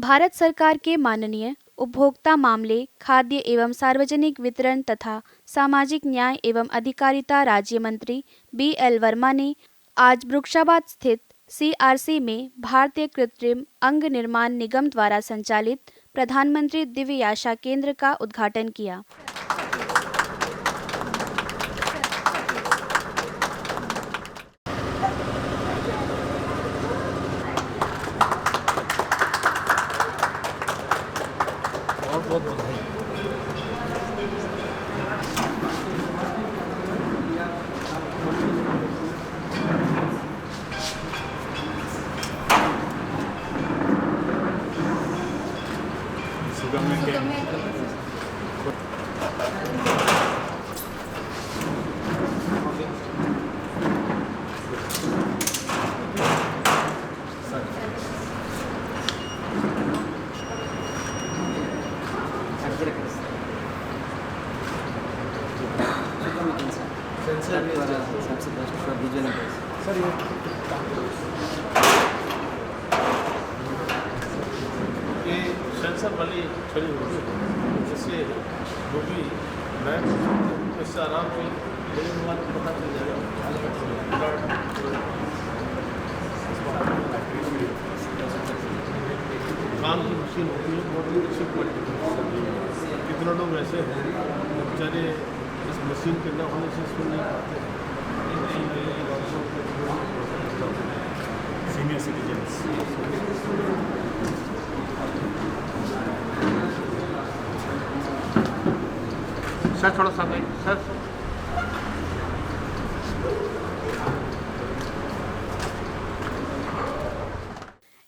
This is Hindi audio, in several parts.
भारत सरकार के माननीय उपभोक्ता मामले, खाद्य एवं सार्वजनिक वितरण तथा सामाजिक न्याय एवं अधिकारिता राज्य मंत्री बी.एल. वर्मा ने आज वृक्षाबाद स्थित सीआरसी में भारतीय कृत्रिम अंग निर्माण निगम द्वारा संचालित प्रधानमंत्री दिव्य आशा केंद्र का उद्घाटन किया। बहुत बधाई। ये सेंसर वाली छड़ी होगी जिससे जो भी मैं इससे आराम से पता चल जाएगा। काम की मशीन होती है बहुत अच्छी क्वालिटी। कितने लोग ऐसे हैं बेचारे इस मशीन के न होने से सुन नहीं पाते। सीनियर सिटीजन्स सर थोड़ा सा सर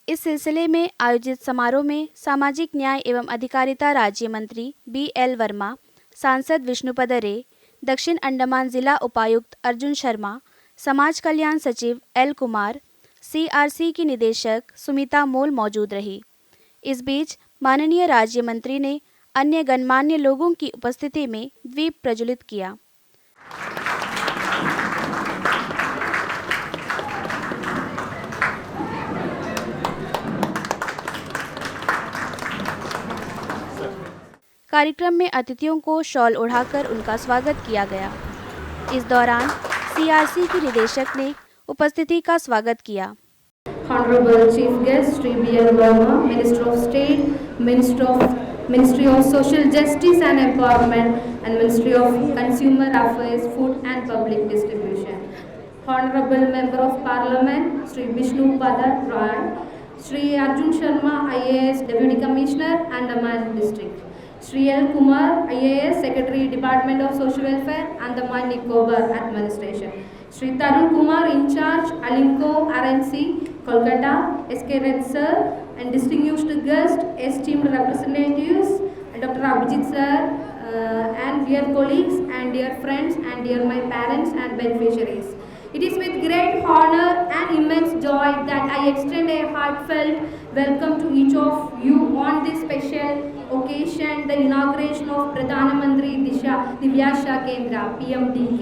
इस सिलसिले में आयोजित समारोह में सामाजिक न्याय एवं अधिकारिता राज्य मंत्री बी.एल. वर्मा, सांसद विष्णुपद रे, दक्षिण अंडमान जिला उपायुक्त अर्जुन शर्मा, समाज कल्याण सचिव एल. कुमार, सीआरसी की निदेशक सुमिता मोल मौजूद रही। इस बीच माननीय राज्य मंत्री ने अन्य गणमान्य लोगों की उपस्थिति में दीप प्रज्वलित किया। कार्यक्रम में अतिथियों को शॉल ओढ़ाकर उनका स्वागत किया गया। इस दौरान सीआरसी की निदेशक ने उपस्थिति का स्वागत किया। Honorable Chief Guest Sri B.L. Verma, Minister of State, Ministry of Social Justice and Empowerment, and Ministry of Consumer Affairs, Food and Public Distribution. Honorable Member of Parliament Sri Vishnupada Roy, Sri Arjun Sharma, IAS Deputy Commissioner, Andaman District. Sri L. Kumar, IAS Secretary, Department of Social Welfare, Andaman Nicobar Administration. Sri Tarun Kumar, in charge, Alinco, RNC, Kolkata, SK Red Sir, and distinguished guests, esteemed representatives, Dr. Abhijit Sir, and dear colleagues, and dear friends, and dear my parents and beneficiaries. It is with great honor and immense joy that I extend a heartfelt welcome to each of you on this special occasion, the inauguration of Pradhan Mantri Divya Asha Kendra, PMDK.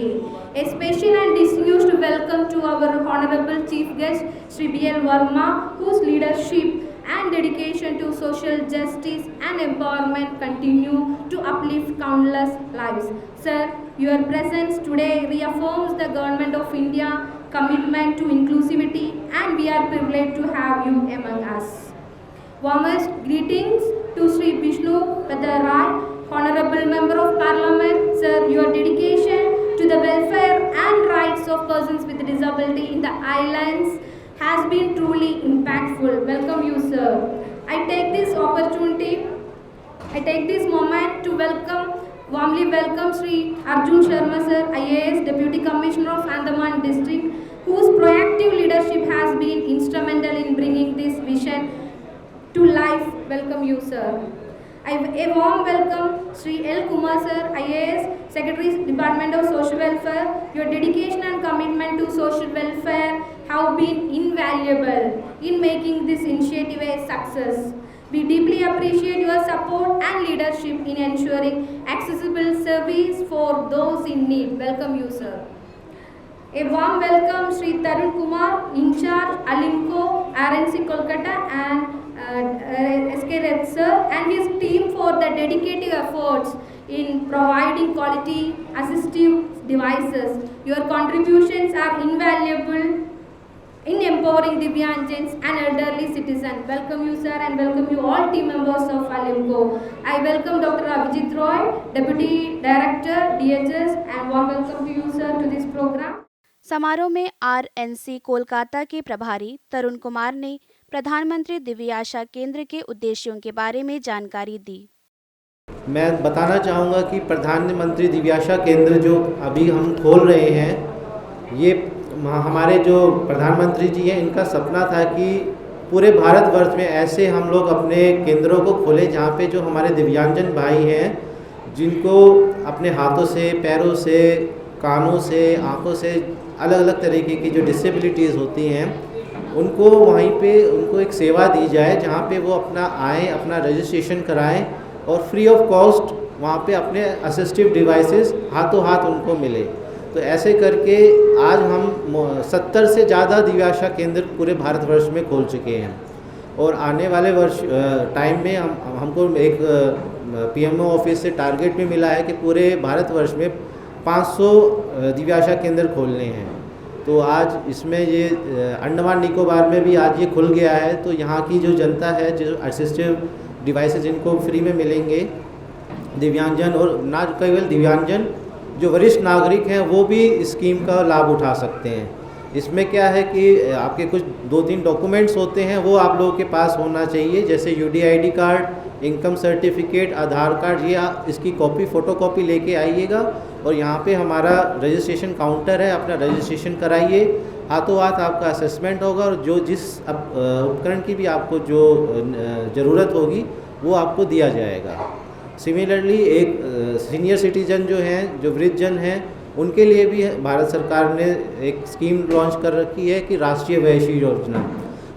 A special and distinguished welcome to our Honorable Chief Guest, Sri B.L. Verma, whose leadership and dedication to social justice and empowerment continue to uplift countless lives. Sir, your presence today reaffirms the Government of India commitment to inclusivity, and we are privileged to have you among us. Warmest greetings to Sri Vishnu Rai, Honorable Member of Parliament. Sir, your dedication to the welfare and rights of persons with disability in the islands has been truly impactful. Welcome you, sir. I take this moment to warmly welcome Sri Arjun Sharma, sir, IAS Deputy Commissioner of Andaman District, whose proactive leadership has been instrumental in bringing this vision to life. Welcome you, sir. A warm welcome Sri L. Kumar, sir, IAS Secretary, Department of Social Welfare. Your dedication and commitment to social welfare have been invaluable in making this initiative a success. We deeply appreciate your support and leadership in ensuring accessible service for those in need. Welcome you, sir. A warm welcome Sri Tarun Kumar, in charge Alinco, RNC Kolkata, and S.K. Red sir and his team for the dedicated efforts in providing quality assistive devices. Your contributions are invaluable in empowering Divyanjans and elderly citizens. Welcome you, sir, and welcome you all team members of Alimco. I welcome Dr. Abhijit Roy, Deputy Director, DHS, and warm welcome to you, sir, to this program. समारोह में RNC कोलकाता के प्रभारी तरुण कुमार ने प्रधानमंत्री दिव्य आशा केंद्र के उद्देश्यों के बारे में जानकारी दी। मैं बताना चाहूँगा कि प्रधानमंत्री दिव्य आशा केंद्र जो अभी हम खोल रहे हैं, ये हमारे जो प्रधानमंत्री जी हैं, इनका सपना था कि पूरे भारतवर्ष में ऐसे हम लोग अपने केंद्रों को खोलें जहाँ पे जो हमारे दिव्यांगजन भाई हैं, जिनको अपने हाथों से, पैरों से, कानों से, आँखों से अलग अलग तरीके की जो डिसेबिलिटीज़ होती हैं, उनको वहीं पे उनको एक सेवा दी जाए जहाँ पे वो अपना आएँ, अपना रजिस्ट्रेशन कराएं और फ्री ऑफ कॉस्ट वहाँ पे अपने असिस्टिव डिवाइसेस हाथों हाथ उनको मिले। तो ऐसे करके आज हम 70 से ज़्यादा दिव्य आशा केंद्र पूरे भारतवर्ष में खोल चुके हैं और आने वाले वर्ष टाइम में हमको एक PMO ऑफिस से टारगेट भी मिला है कि पूरे भारतवर्ष में 500 दिव्य आशा केंद्र खोलने हैं। तो आज इसमें ये अंडमान निकोबार में भी आज ये खुल गया है, तो यहाँ की जो जनता है, जो असिस्टिव डिवाइसेस इनको फ्री में मिलेंगे, दिव्यांगजन और ना केवल दिव्यांगजन, जो वरिष्ठ नागरिक हैं वो भी इस स्कीम का लाभ उठा सकते हैं। इसमें क्या है कि आपके कुछ 2-3 डॉक्यूमेंट्स होते हैं, वो आप लोगों के पास होना चाहिए, जैसे UDID कार्ड, इनकम सर्टिफिकेट, आधार कार्ड, ये इसकी कॉपी फ़ोटोकॉपी लेके आइएगा और यहाँ पे हमारा रजिस्ट्रेशन काउंटर है, अपना रजिस्ट्रेशन कराइए। हाथों हाथ आपका असेसमेंट होगा और जो जिस उपकरण की भी आपको जो ज़रूरत होगी वो आपको दिया जाएगा। सिमिलरली एक सीनियर सिटीजन जो हैं, जो वृद्धजन हैं, उनके लिए भी भारत सरकार ने एक स्कीम लॉन्च कर रखी है कि राष्ट्रीय वयस्क योजना।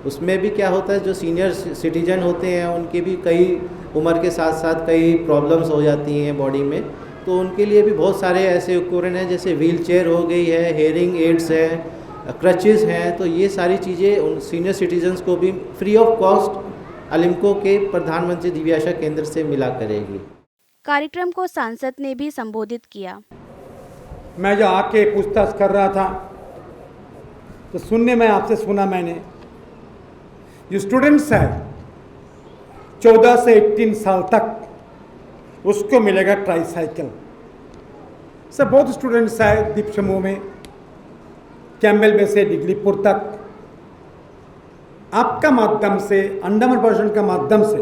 उसमें भी क्या होता है, जो सीनियर सिटीजन होते हैं उनके भी कई उम्र के साथ साथ कई प्रॉब्लम्स हो जाती हैं बॉडी में, तो उनके लिए भी बहुत सारे ऐसे उपकरण हैं, जैसे व्हील चेयर हो गई है, हेयरिंग एड्स हैं, क्रचेज़ हैं। तो ये सारी चीज़ें उन सीनियर सिटीजन्स को भी फ्री ऑफ कॉस्ट अलिम्को के प्रधानमंत्री दिव्य आशा केंद्र से मिला करेगी। कार्यक्रम को सांसद ने भी संबोधित किया। मैं जो आके पूछताछ कर रहा था तो सुनने में आपसे सुना मैंने, जो स्टूडेंट्स है 14 से 18 साल तक उसको मिलेगा ट्राईसाइकिल। सब बहुत स्टूडेंट्स है दीप समूह में, कैम्बेल बे से डिगलीपुर तक। आपका माध्यम से, अंडमान प्रशासन का माध्यम से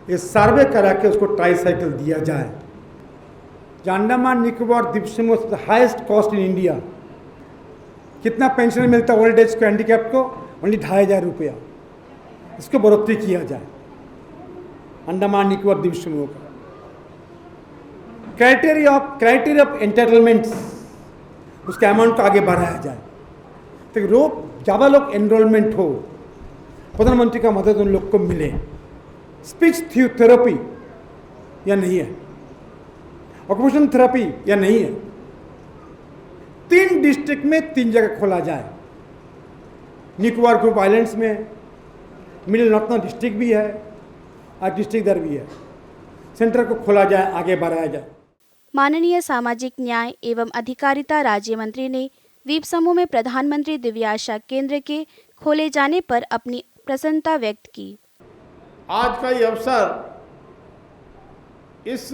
ये सर्वे करा के उसको ट्राईसाइकिल दिया जाए। जो अंडमान निकोबार द्वीप समूह हाईएस्ट कॉस्ट इन इंडिया, कितना पेंशन मिलता है ओल्ड एज को, हैंडीकैप को? ओनली 2500 रुपया। इसको बढ़ोतरी किया जाए अंडमान निकोबार द्वीप समूह का। क्राइटेरिया ऑफ एंटाइटलमेंट्स, उसके अमाउंट को आगे बढ़ाया जाए तो ज़्यादा लोग एनरोलमेंट हो, प्रधानमंत्री का मदद उन लोग को मिले। स्पीच थेरेपी या नहीं है, ऑक्यूपेशन थेरेपी या नहीं है, 3 डिस्ट्रिक्ट में 3 जगह खोला जाए। निकोबार ग्रुप आइलैंड्स में, मिडिल नॉर्थर्न डिस्ट्रिक्ट भी है और डिस्ट्रिक्ट इधर भी है, सेंटर को खोला जाए, आगे बढ़ाया जाए। माननीय सामाजिक न्याय एवं अधिकारिता राज्य मंत्री ने द्वीप समूह में प्रधानमंत्री दिव्य आशा केंद्र के खोले जाने पर अपनी प्रसन्नता व्यक्त की। आज का ये अवसर इस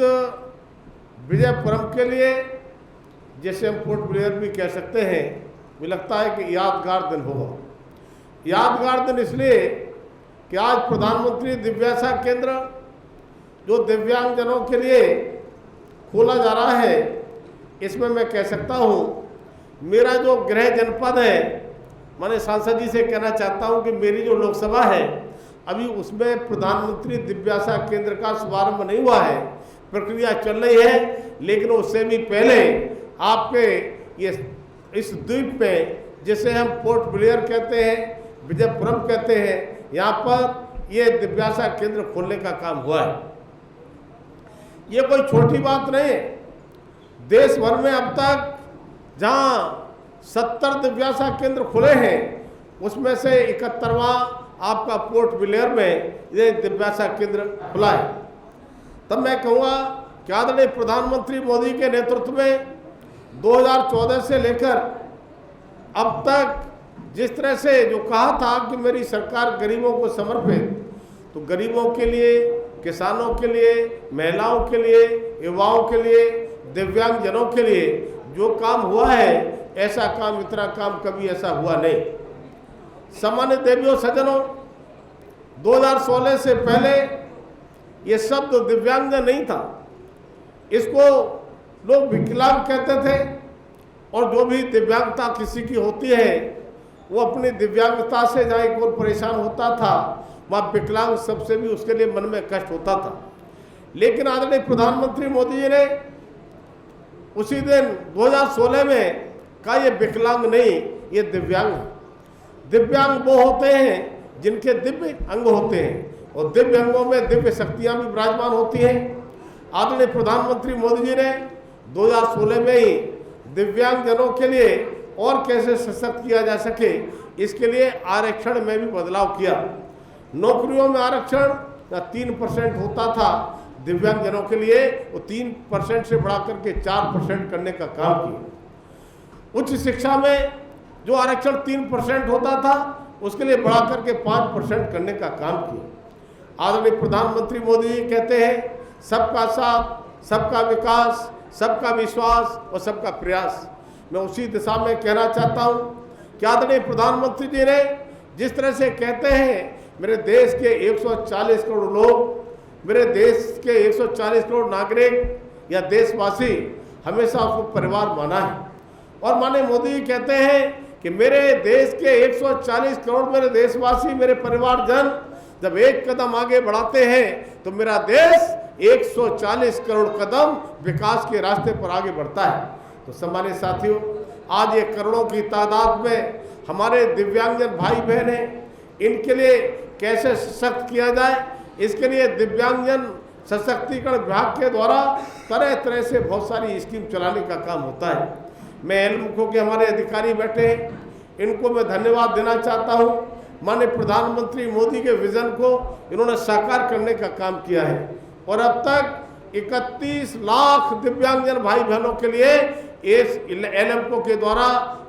विजय पर्व के लिए, जैसे हम पोर्ट ब्लेयर भी कह सकते हैं, मुझे लगता है कि यादगार दिन होगा। यादगार दिन इसलिए कि आज प्रधानमंत्री दिव्य आशा केंद्र जो दिव्यांगजनों के लिए खोला जा रहा है, इसमें मैं कह सकता हूँ मेरा जो गृह जनपद है, मैंने सांसद जी से कहना चाहता हूँ कि मेरी जो लोकसभा है अभी उसमें प्रधानमंत्री दिव्य आशा केंद्र का शुभारंभ नहीं हुआ है, प्रक्रिया चल रही है। लेकिन उससे भी पहले आपके ये इस द्वीप में, जिसे हम पोर्ट ब्लेयर कहते हैं, विजयपुरम कहते हैं, यहाँ पर ये दिव्य आशा केंद्र खोलने का काम हुआ है। ये कोई छोटी बात नहीं है। देश भर में अब तक जहाँ 70 दिव्य आशा केंद्र खुले हैं, उसमें से 71वां आपका पोर्ट ब्लेयर में ये दिव्यासा केंद्र खुला है, तब मैं कहूँगा कि आदरणीय प्रधानमंत्री मोदी के नेतृत्व में 2014 से लेकर अब तक जिस तरह से जो कहा था कि मेरी सरकार गरीबों को समर्पित, तो गरीबों के लिए, किसानों के लिए, महिलाओं के लिए, युवाओं के लिए, दिव्यांगजनों के लिए जो काम हुआ है, ऐसा काम, इतना काम कभी ऐसा हुआ नहीं। सामान्य देवियों सज्जनों, 2016 से पहले ये शब्द दिव्यांगजन नहीं था, इसको लोग विकलांग कहते थे, और जो भी दिव्यांगता किसी की होती है वो अपनी दिव्यांगता से जहाँ एक और परेशान होता था, वहाँ विकलांग सबसे भी उसके लिए मन में कष्ट होता था। लेकिन आदरणीय प्रधानमंत्री मोदी जी ने उसी दिन 2016 में कहा ये विकलांग नहीं, ये दिव्यांग है। दिव्यांग वो होते हैं जिनके दिव्य अंग होते हैं, और दिव्य अंगों में दिव्य शक्तियाँ भी विराजमान होती हैं। आदरणीय प्रधानमंत्री मोदी जी ने 2016 में ही दिव्यांगजनों के लिए और कैसे सशक्त किया जा सके, इसके लिए आरक्षण में भी बदलाव किया। नौकरियों में आरक्षण 3% होता था दिव्यांगजनों के लिए, वो 3% से बढ़ा करके 4% करने का काम किया। उच्च शिक्षा में जो आरक्षण 3% होता था, उसके लिए बढ़ा करके 5% करने का काम किया। आदरणीय प्रधानमंत्री मोदी जी कहते हैं सबका साथ, सबका विकास, सबका विश्वास और सबका प्रयास। मैं उसी दिशा में कहना चाहता हूँ कि आदरणीय प्रधानमंत्री जी ने जिस तरह से कहते हैं मेरे देश के 140 करोड़ लोग, मेरे देश के 140 करोड़ नागरिक या देशवासी हमेशा उसको परिवार माना है। और माननीय मोदी जी कहते हैं कि मेरे देश के 140 करोड़ मेरे देशवासी, मेरे परिवारजन जब एक कदम आगे बढ़ाते हैं तो मेरा देश 140 करोड़ कदम विकास के रास्ते पर आगे बढ़ता है। तो सम्मानित साथियों, आज ये करोड़ों की तादाद में हमारे दिव्यांगजन भाई बहन हैं, इनके लिए कैसे सशक्त किया जाए, इसके लिए दिव्यांगजन सशक्तिकरण विभाग के द्वारा तरह तरह से बहुत सारी स्कीम चलाने का काम होता है। मैं एलमुखो के हमारे अधिकारी बैठे हैं, इनको मैं धन्यवाद देना चाहता हूँ। माननीय प्रधानमंत्री मोदी के विजन को इन्होंने साकार करने का काम किया है, और अब तक 31 लाख दिव्यांगजन भाई बहनों के लिए इस एलएमको के द्वारा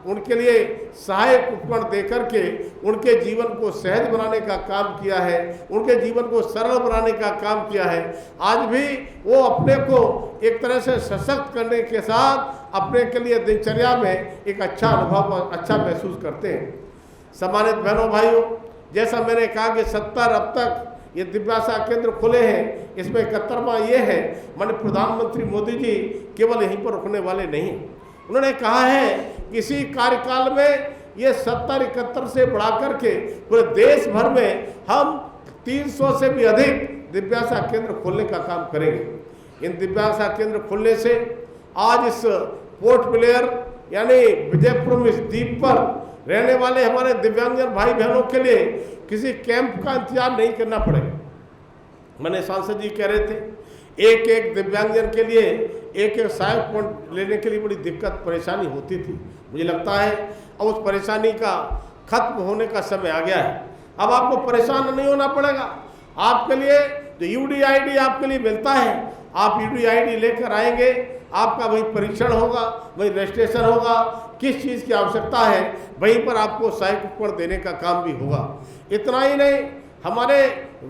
उनके लिए सहायक उपकरण देकर के उनके जीवन को सहज बनाने का काम किया है, उनके जीवन को सरल बनाने का काम किया है। आज भी वो अपने को एक तरह से सशक्त करने के साथ अपने के लिए दिनचर्या में एक अच्छा अनुभव, अच्छा महसूस करते हैं। सम्मानित बहनों भाइयों, जैसा मैंने कहा कि 70 अब तक ये दिव्यासा केंद्र खुले हैं, इसमें 71वां ये है। माननीय प्रधानमंत्री मोदी जी केवल यहीं पर रुकने वाले नहीं, उन्होंने कहा है कि इसी कार्यकाल में ये 70-71 से बढ़ा करके पूरे देश भर में हम 300 से भी अधिक दिव्यासा केंद्र खोलने का काम करेंगे। इन दिव्यासा केंद्र खुलने से आज इस पोर्ट ब्लेयर यानी विजयपुरम इस द्वीप पर रहने वाले हमारे दिव्यांगजन भाई बहनों के लिए किसी कैंप का इंतजार नहीं करना पड़ेगा। मैंने सांसद जी कह रहे थे, एक एक दिव्यांगजन के लिए एक एक सहायक पॉइंट लेने के लिए बड़ी दिक्कत परेशानी होती थी। मुझे लगता है अब उस परेशानी का खत्म होने का समय आ गया है। अब आपको परेशान नहीं होना पड़ेगा। आपके लिए जो यूडीआईडी आपके लिए मिलता है, आप यूडीआईडी लेकर आएंगे, आपका वही परीक्षण होगा, वही रजिस्ट्रेशन होगा, किस चीज़ की आवश्यकता है वहीं पर आपको सहायक उपकरण देने का काम भी होगा। इतना ही नहीं, हमारे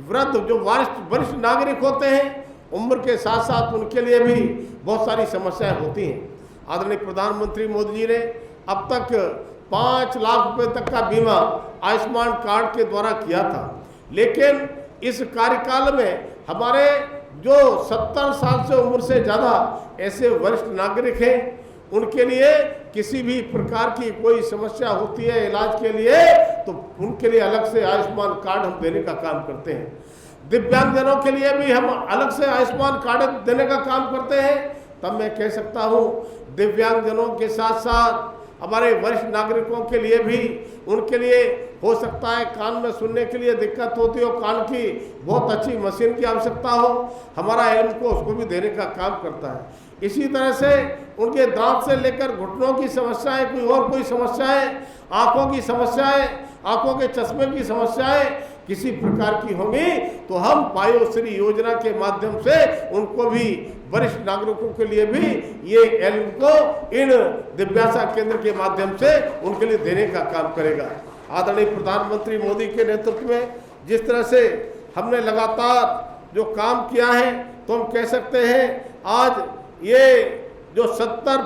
वृद्ध जो वरिष्ठ नागरिक होते हैं, उम्र के साथ साथ उनके लिए भी बहुत सारी समस्याएं होती हैं। आदरणीय प्रधानमंत्री मोदी जी ने अब तक 5 लाख रुपए तक का बीमा आयुष्मान कार्ड के द्वारा किया था, लेकिन इस कार्यकाल में हमारे जो 70 साल से उम्र से ज़्यादा ऐसे वरिष्ठ नागरिक हैं, उनके लिए किसी भी प्रकार की कोई समस्या होती है इलाज के लिए, तो उनके लिए अलग से आयुष्मान कार्ड हम देने का काम करते हैं। दिव्यांगजनों के लिए भी हम अलग से आयुष्मान कार्ड देने का काम करते हैं। तब मैं कह सकता हूँ दिव्यांगजनों के साथ साथ हमारे वरिष्ठ नागरिकों के लिए भी, उनके लिए हो सकता है कान में सुनने के लिए दिक्कत होती हो, कान की बहुत अच्छी मशीन की आवश्यकता हो, हमारा एलएमको उसको भी देने का काम करता है। इसी तरह से उनके दांत से लेकर घुटनों की समस्याएं, कोई समस्याएं, आंखों की समस्याएं, आंखों के चश्मे की समस्याएं किसी प्रकार की होंगी तो हम वायोश्री योजना के माध्यम से उनको भी, वरिष्ठ नागरिकों के लिए भी ये एल्म को इन दिव्यासा केंद्र के माध्यम से उनके लिए देने का काम करेगा। आदरणीय प्रधानमंत्री मोदी के नेतृत्व में जिस तरह से हमने लगातार जो काम किया है, तो हम कह सकते हैं आज ये जो 70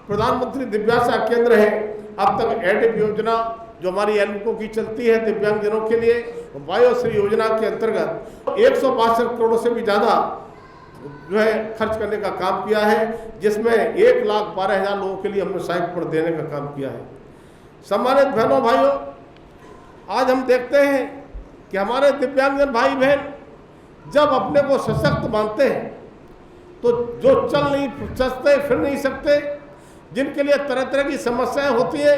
प्रधानमंत्री दिव्यासा केंद्र है, अब तक एडिप योजना जो हमारी एल्मको की चलती है दिव्यांगजनों के लिए, वायोश्री योजना के अंतर्गत 162 करोड़ से भी ज़्यादा जो है खर्च करने का काम किया है, जिसमें 1,12,000 लोगों के लिए हमने सहायक उपकरण देने का काम किया है। सम्मानित बहनों भाइयों, आज हम देखते हैं कि हमारे दिव्यांगजन भाई बहन जब अपने को सशक्त मानते हैं तो जो चल नहीं सकते, फिर नहीं सकते, जिनके लिए तरह तरह की समस्याएं होती है,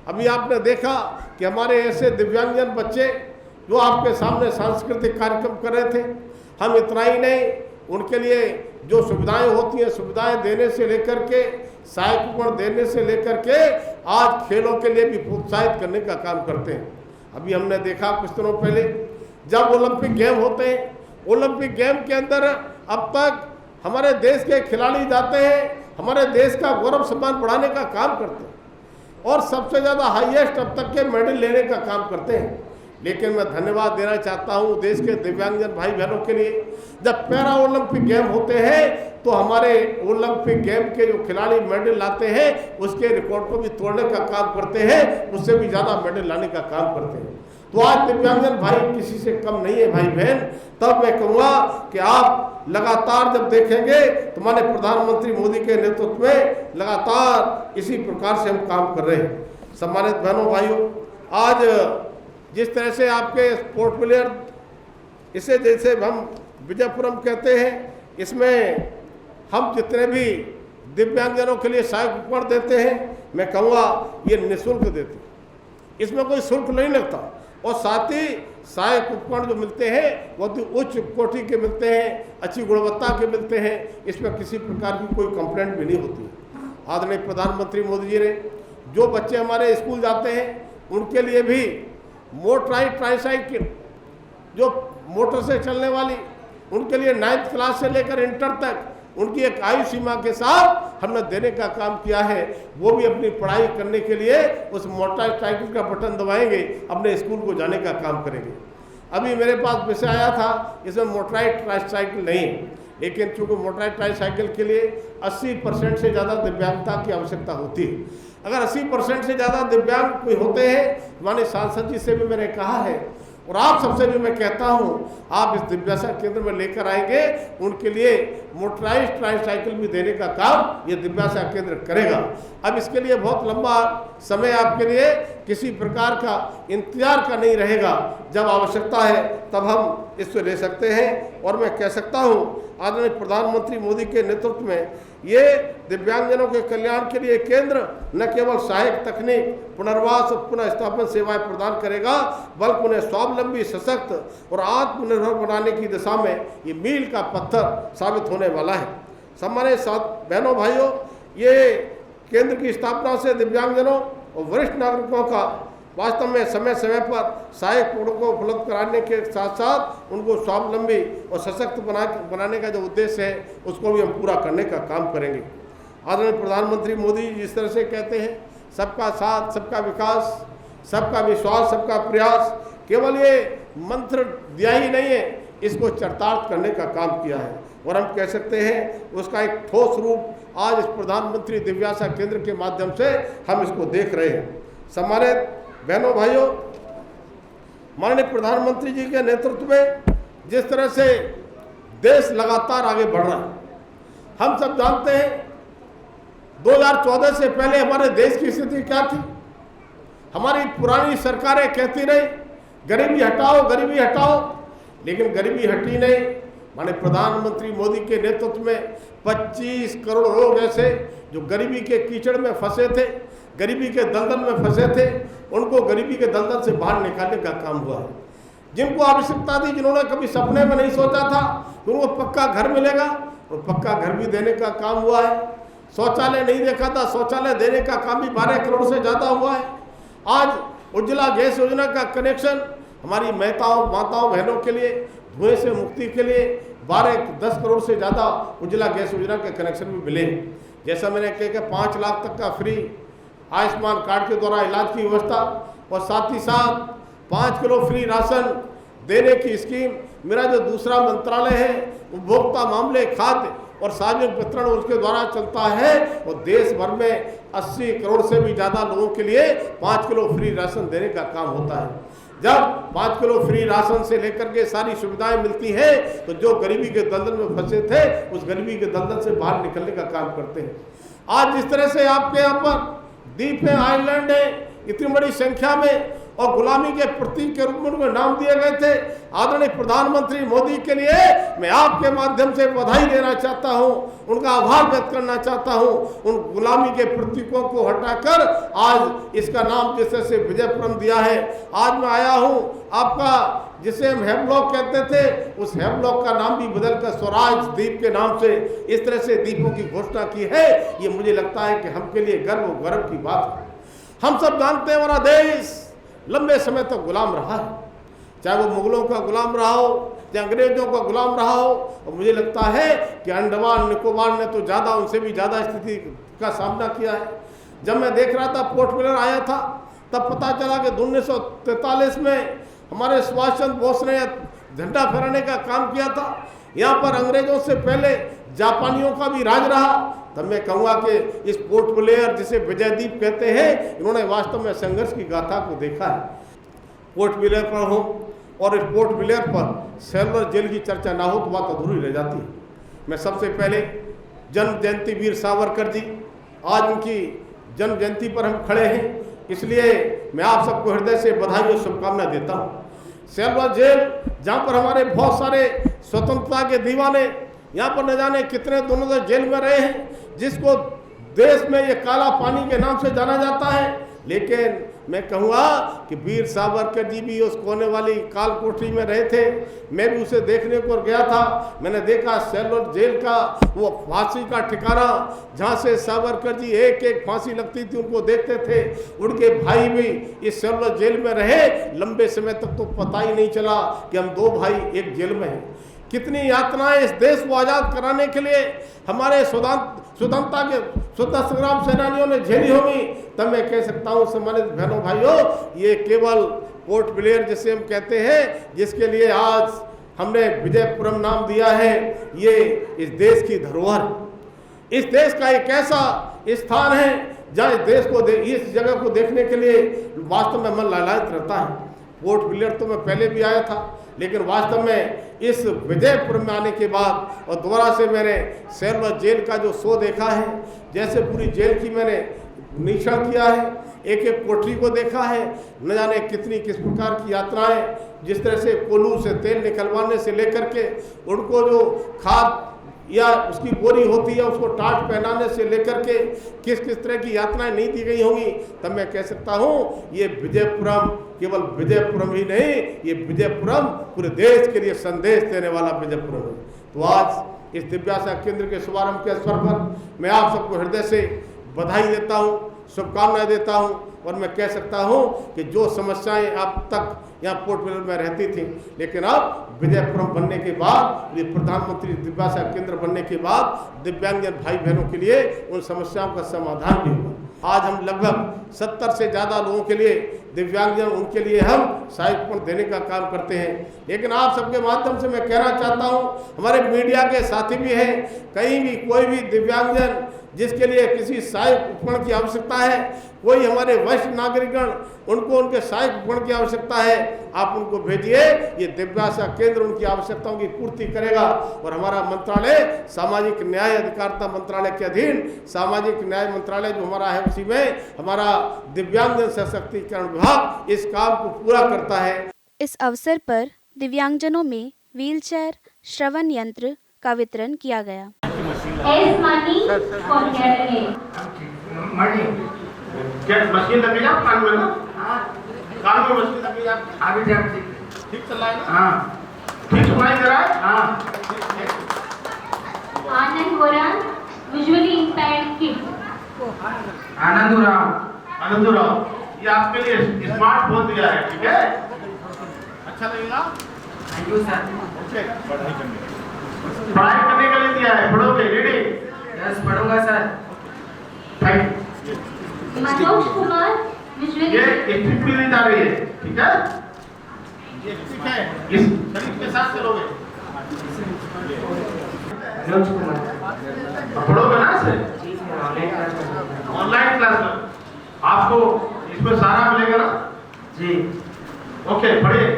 अभी आपने देखा कि हमारे ऐसे दिव्यांगजन बच्चे जो आपके सामने सांस्कृतिक कार्यक्रम कर रहे थे, हम इतना ही नहीं, उनके लिए जो सुविधाएं होती हैं, सुविधाएं देने से लेकर के, सहायक उपकरण देने से लेकर के आज खेलों के लिए भी प्रोत्साहित करने का काम करते हैं। अभी हमने देखा कुछ दिनों पहले जब ओलंपिक गेम होते हैं, ओलंपिक गेम के अंदर अब तक हमारे देश के खिलाड़ी जाते हैं, हमारे देश का गौरव सम्मान बढ़ाने का काम करते हैं और सबसे ज़्यादा हाईएस्ट अब तक के मेडल लेने का काम करते हैं। लेकिन मैं धन्यवाद देना चाहता हूं देश के दिव्यांगजन भाई बहनों के लिए, जब पैरा ओलंपिक गेम होते हैं तो हमारे ओलंपिक गेम के जो खिलाड़ी मेडल लाते हैं उसके रिकॉर्ड को भी तोड़ने का काम करते हैं, उससे भी ज़्यादा मेडल लाने का काम करते हैं। तो आज दिव्यांगजन भाई किसी से कम नहीं है भाई बहन। तब मैं कहूँगा कि आप लगातार जब देखेंगे तो हमारे प्रधानमंत्री मोदी के नेतृत्व में लगातार इसी प्रकार से हम काम कर रहे हैं। सम्मानित बहनों भाइयों, आज जिस तरह से आपके स्पोर्ट प्लेयर, इसे जैसे हम विजयपुरम कहते हैं, इसमें हम जितने भी दिव्यांगजनों के लिए सहायक उपकरण देते हैं, मैं कहूँगा ये निःशुल्क देते हैं, इसमें कोई शुल्क नहीं लगता और साथ ही सहायक उपकरण जो मिलते हैं बहुत ही उच्च कोटि के मिलते हैं, अच्छी गुणवत्ता के मिलते हैं, इसमें किसी प्रकार की कोई कंप्लेंट भी नहीं होती है। आदरणीय प्रधानमंत्री मोदी जी ने जो बच्चे हमारे स्कूल जाते हैं उनके लिए भी मोटराइज ट्राईसाइकिल जो मोटर से चलने वाली, उनके लिए 9th क्लास से लेकर इंटर तक उनकी एक आयु सीमा के साथ हमने देने का काम किया है। वो भी अपनी पढ़ाई करने के लिए उस मोटरसाइकिल का बटन दबाएंगे, अपने स्कूल को जाने का काम करेंगे। अभी मेरे पास विषय आया था, इसमें मोटराइज ट्राईसाइकिल नहीं है, लेकिन चूँकि मोटराइज ट्राईसाइकिल के लिए 80% से ज़्यादा दिव्यांगता की आवश्यकता होती है। अगर 80% से ज़्यादा दिव्यांग कोई होते हैं, माननीय सांसद जी से भी मैंने कहा है और आप सबसे भी मैं कहता हूं, आप इस दिव्यासा केंद्र में लेकर आएंगे, उनके लिए मोटराइज ट्राईसाइकिल भी देने का काम ये दिव्यासा केंद्र करेगा। अब इसके लिए बहुत लंबा समय आपके लिए किसी प्रकार का इंतजार का नहीं रहेगा, जब आवश्यकता है तब हम इससे ले सकते हैं। और मैं कह सकता हूं आदरणीय प्रधानमंत्री मोदी के नेतृत्व में ये दिव्यांगजनों के कल्याण के लिए केंद्र न केवल सहायक तकनीक, पुनर्वास और पुनः स्थापन सेवाएं प्रदान करेगा, बल्कि उन्हें स्वावलंबी, सशक्त और आत्मनिर्भर बनाने की दिशा में ये मील का पत्थर साबित होने वाला है। सम्मानित बहनों भाइयों, ये केंद्र की स्थापना से दिव्यांगजनों और वरिष्ठ नागरिकों का वास्तव में समय समय पर सहायक उपकरणों को उपलब्ध कराने के साथ साथ उनको स्वावलंबी और सशक्त बनाने का जो उद्देश्य है उसको भी हम पूरा करने का काम करेंगे। आदरणीय प्रधानमंत्री मोदी जिस तरह से कहते हैं, सबका साथ, सबका विकास, सबका विश्वास, सबका प्रयास, केवल ये मंत्र दिया ही नहीं है, इसको चरितार्थ करने का काम किया है। और हम कह सकते हैं उसका एक ठोस रूप आज इस प्रधानमंत्री दिव्यासा केंद्र के माध्यम से हम इसको देख रहे हैं। सम्मानित बहनों भाइयों, माननीय प्रधानमंत्री जी के नेतृत्व में जिस तरह से देश लगातार आगे बढ़ रहा है, हम सब जानते हैं 2014 से पहले हमारे देश की स्थिति क्या थी। हमारी पुरानी सरकारें कहती रही गरीबी हटाओ, गरीबी हटाओ, लेकिन गरीबी हटी नहीं। माननीय प्रधानमंत्री मोदी के नेतृत्व में 25 करोड़ लोग ऐसे जो गरीबी के कीचड़ में फंसे थे, गरीबी के दलदल में फंसे थे, उनको गरीबी के दलदल से बाहर निकालने का काम हुआ है। जिनको आवश्यकता थी, जिन्होंने कभी सपने में नहीं सोचा था कि उनको पक्का घर मिलेगा, और पक्का घर भी देने का काम हुआ है। शौचालय नहीं देखा था, शौचालय देने का काम भी 12 करोड़ से ज़्यादा हुआ है। आज उज्ज्वला गैस योजना का कनेक्शन हमारी माताओं बहनों के लिए धुएं से मुक्ति के लिए 10 करोड़ से ज़्यादा उज्ज्वला गैस योजना के कनेक्शन भी मिले। जैसा मैंने कहा कि 5 लाख तक का फ्री आयुष्मान कार्ड के द्वारा इलाज की व्यवस्था और साथ ही साथ 5 किलो फ्री राशन देने की स्कीम। मेरा जो दूसरा मंत्रालय है उपभोक्ता मामले, खाद्य और सार्वजनिक वितरण उसके द्वारा चलता है और देश भर में 80 करोड़ से भी ज़्यादा लोगों के लिए 5 किलो फ्री राशन देने का काम होता है। जब 5 किलो फ्री राशन से लेकर के सारी सुविधाएं मिलती हैं तो जो गरीबी के दलदल में फंसे थे उस गरीबी के दलदल से बाहर निकलने का काम करते हैं। आज जिस तरह से आपके यहाँ पर द्वीप है, आइलैंड है, इतनी बड़ी संख्या में और गुलामी के प्रतीक के रूप में उनको नाम दिए गए थे, आदरणीय प्रधानमंत्री मोदी के लिए मैं आपके माध्यम से बधाई देना चाहता हूं, उनका आभार व्यक्त करना चाहता हूं। उन गुलामी के प्रतीकों को हटाकर आज इसका नाम जिस तरह से विजयपुरम दिया है। आज मैं आया हूं आपका जिसे हम हेमलॉक कहते थे उस हेमलॉक का नाम भी बदलकर स्वराज द्वीप के नाम से इस तरह से द्वीपों की घोषणा की है। ये मुझे लगता है कि हम के लिए गर्व की बात है। हम सब जानते हैं हमारा देश लंबे समय तक गुलाम रहा है, चाहे वो मुगलों का गुलाम रहा हो, चाहे अंग्रेजों का गुलाम रहा हो। और मुझे लगता है कि अंडमान निकोबार ने तो ज़्यादा, उनसे भी ज़्यादा स्थिति का सामना किया है। जब मैं देख रहा था पोर्ट ब्लेयर आया था तब पता चला कि 1943 में हमारे सुभाष चंद्र बोस ने झंडा फहराने का काम किया था। यहाँ पर अंग्रेजों से पहले जापानियों का भी राज रहा। तब मैं कहूँगा कि इस पोर्ट ब्लेयर जिसे विजयद्वीप कहते हैं, इन्होंने वास्तव में संघर्ष की गाथा को देखा है। पोर्ट ब्लेयर पर हो और इस पोर्ट ब्लेयर पर सेलुलर जेल की चर्चा ना हो तो बात अधूरी रह जाती है। मैं सबसे पहले जन्म जयंती वीर सावरकर जी, आज उनकी जन्म जयंती पर हम खड़े हैं, इसलिए मैं आप सबको हृदय से बधाई और शुभकामनाएं देता हूँ। सेलुलर जेल जहाँ पर हमारे बहुत सारे स्वतंत्रता के दीवाने यहाँ पर न जाने कितने दोनों तक जेल में रहे हैं, जिसको देश में ये काला पानी के नाम से जाना जाता है। लेकिन मैं कहूँगा कि वीर सावरकर जी भी उस कोने वाली काल कोठरी में रहे थे। मैं भी उसे देखने को गया था। मैंने देखा सेलुलर जेल का वो फांसी का ठिकाना जहाँ से सावरकर जी एक एक फांसी लगती थी उनको देखते थे। उनके भाई भी इस सेलुलर जेल में रहे लंबे समय तक, तो पता ही नहीं चला कि हम 2 भाई एक जेल में हैं। कितनी यातनाएं इस देश को आज़ाद कराने के लिए हमारे स्वतंत्रता संग्राम सेनानियों ने झेली होगी। तब मैं कह सकता हूँ सम्मानित बहनों भाइयों, ये केवल पोर्ट ब्लेयर जिसे हम कहते हैं, जिसके लिए आज हमने विजयपुरम नाम दिया है, ये इस देश की धरोहर, इस देश का एक ऐसा स्थान है जहाँ इस देश को इस जगह को देखने के लिए वास्तव में मन लालायित रहता है। पोर्ट ब्लेयर तो मैं पहले भी आया था, लेकिन वास्तव में इस विजयपुर में आने के बाद और दोबारा से मैंने सेलुलर जेल का जो शो देखा है, जैसे पूरी जेल की मैंने निरीक्षण किया है, एक एक कोठरी को देखा है, न जाने किस प्रकार की यात्राएं, जिस तरह से कोल्हू से तेल निकलवाने से लेकर के उनको जो खाद या उसकी बोरी होती है उसको टाट पहनाने से लेकर के किस तरह की यात्राएं नहीं दी गई होंगी। तब मैं कह सकता हूँ ये विजयपुरम केवल विजयपुरम ही नहीं, ये विजयपुरम पूरे देश के लिए संदेश देने वाला विजयपुरम है। तो आज इस दिव्यासा केंद्र के शुभारंभ के अवसर पर मैं आप सबको हृदय से बधाई देता हूँ, शुभकामनाएं देता हूँ। और मैं कह सकता हूँ कि जो समस्याएं अब तक यहाँ पोर्ट ब्लेयर में रहती थी, लेकिन अब विजयपुरम बनने के बाद, ये प्रधानमंत्री दिव्यासा केंद्र बनने के बाद दिव्यांगजन भाई बहनों के लिए उन समस्याओं का समाधान भी हुआ। आज हम लगभग 70 से ज़्यादा लोगों के लिए दिव्यांगजन, उनके लिए हम सहायता देने का काम करते हैं। लेकिन आप सबके माध्यम से मैं कहना चाहता हूँ, हमारे मीडिया के साथी भी हैं, कहीं भी कोई भी दिव्यांगजन जिसके लिए किसी सहायक उपकरण की आवश्यकता है, कोई हमारे वरिष्ठ नागरिकगण उनको उनके सहायक उपकरण की आवश्यकता है, आप उनको भेजिए। ये दिव्यासा केंद्र उनकी आवश्यकताओं की पूर्ति करेगा। और हमारा मंत्रालय सामाजिक न्याय अधिकारिता मंत्रालय के अधीन सामाजिक न्याय मंत्रालय जो हमारा है, उसी में हमारा दिव्यांगजन सशक्तिकरण विभाग इस काम को पूरा करता है। इस अवसर पर दिव्यांगजनों में व्हीलचेयर, श्रवण यंत्र का वितरण किया गया। मशीन लगी जा कान में ना, कान में मशीन लगी जा, आगे जा, ठीक चल रहा है ना? हाँ, ठीक सुनाई दे रहा है? हाँ, ठीक है। Anand Goran, visually impaired kid. आनंद राव, ये आपके लिए स्मार्टफोन दिया है, ठीक है? अच्छा लगेगा? Thank you sir. ओके, पढ़ाई करने के लिए दिया है, पढ़ोगे, रेडी? यस, पढ़ूंगा sir. Thank you. Manoj Kumar, visually. ये स्टिक भी ली जा रही है, ठीक है? ये स्टिक है, इस शरीफ के साथ चलोगे। मनोज कुमार। पढ़ोगे ना इसे? जी sir, online class. Online class में आपको इसमें सारा मिलेगा ना? जी। ओके, पढ़िए।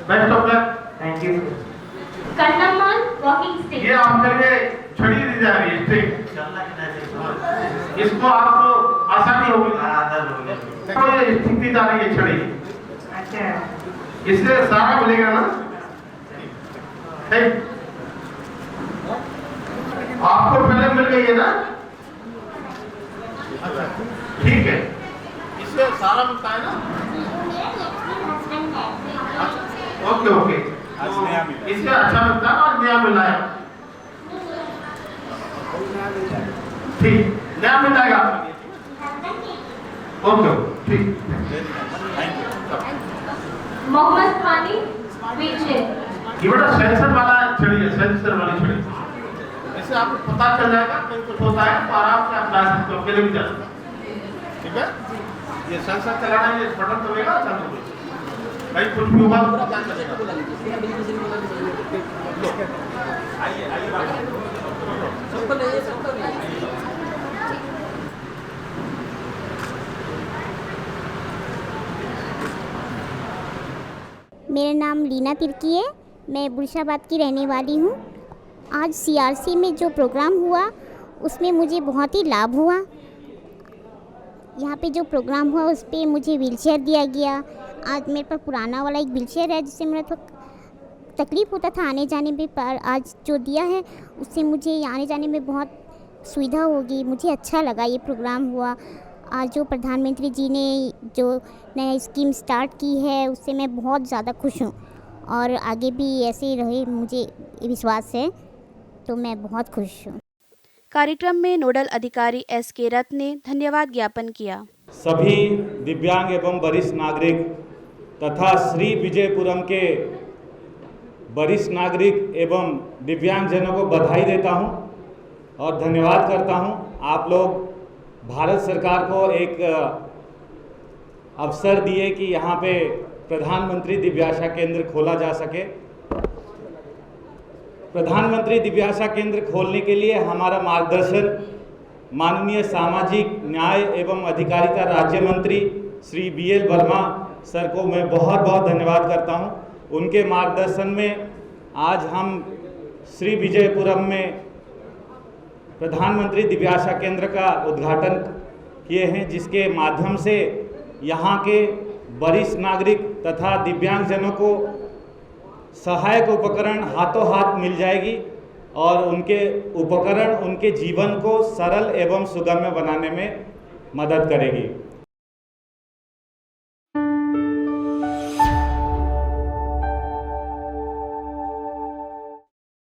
Best of luck. Thank you sir. Kannaman, walking stick. ये आपके लिए छड़ी दी जा रही है, स्टिक। इसको आपको आसानी होगी। तो ये स्टिक दी जा रही है, छड़ी। अच्छा। इससे सारा मिलेगा ना? ठीक। आपको पहले मिल गई है ना? ठीक है, इससे सारा मिलता है ना? ओके ओके, इससे अच्छा मिलता है और नया मिला है। ठीक, नया मिल जाएगा। ओके ठीक। Mohammad Fani, wheelchair. ये बड़ा सेंसर वाला छड़ी है, सेंसर वाली छड़ी। इससे आपको पता चल जाएगा कहीं कुछ होता है तो आराम से आप ला सकते हो, अकेले भी जा सकते हो, ठीक है? ये सेंसर चलाना, ये बटन दबाएगा, चालू हो जाएगा। कहीं कुछ भी होगा तो पता चलेगा। आइए बात। मेरा नाम लीना तिर्की है, मैं बुरशाबाद की रहने वाली हूँ। आज सीआरसी में जो प्रोग्राम हुआ उसमें मुझे बहुत ही लाभ हुआ। यहाँ पे जो प्रोग्राम हुआ उस पे मुझे व्हीलचेयर दिया गया। आज मेरे पास पुराना वाला एक व्हीलचेयर है जिससे मेरा थोड़ा तकलीफ़ होता था आने जाने में, पर आज जो दिया है उससे मुझे आने जाने में बहुत सुविधा होगी। मुझे अच्छा लगा ये प्रोग्राम हुआ। आज जो प्रधानमंत्री जी ने जो नया स्कीम स्टार्ट की है उससे मैं बहुत ज़्यादा खुश हूँ और आगे भी ऐसे ही रहे, मुझे विश्वास है, तो मैं बहुत खुश हूँ। कार्यक्रम में नोडल अधिकारी SK रथ ने धन्यवाद ज्ञापन किया। सभी दिव्यांग एवं वरिष्ठ नागरिक तथा श्री विजयपुरम के वरिष्ठ नागरिक एवं दिव्यांगजनों को बधाई देता हूं और धन्यवाद करता हूं। आप लोग भारत सरकार को एक अवसर दिए कि यहाँ पे प्रधानमंत्री दिव्याशा केंद्र खोला जा सके। प्रधानमंत्री दिव्याशा केंद्र खोलने के लिए हमारा मार्गदर्शन माननीय सामाजिक न्याय एवं अधिकारिता राज्य मंत्री श्री BL वर्मा सर को मैं बहुत बहुत धन्यवाद करता हूं। उनके मार्गदर्शन में आज हम श्री विजयपुरम में प्रधानमंत्री दिव्याशा केंद्र का उद्घाटन किए हैं, जिसके माध्यम से यहाँ के वरिष्ठ नागरिक तथा दिव्यांगजनों को सहायक उपकरण हाथों हाथ मिल जाएगी और उनके उपकरण उनके जीवन को सरल एवं सुगम्य बनाने में मदद करेगी।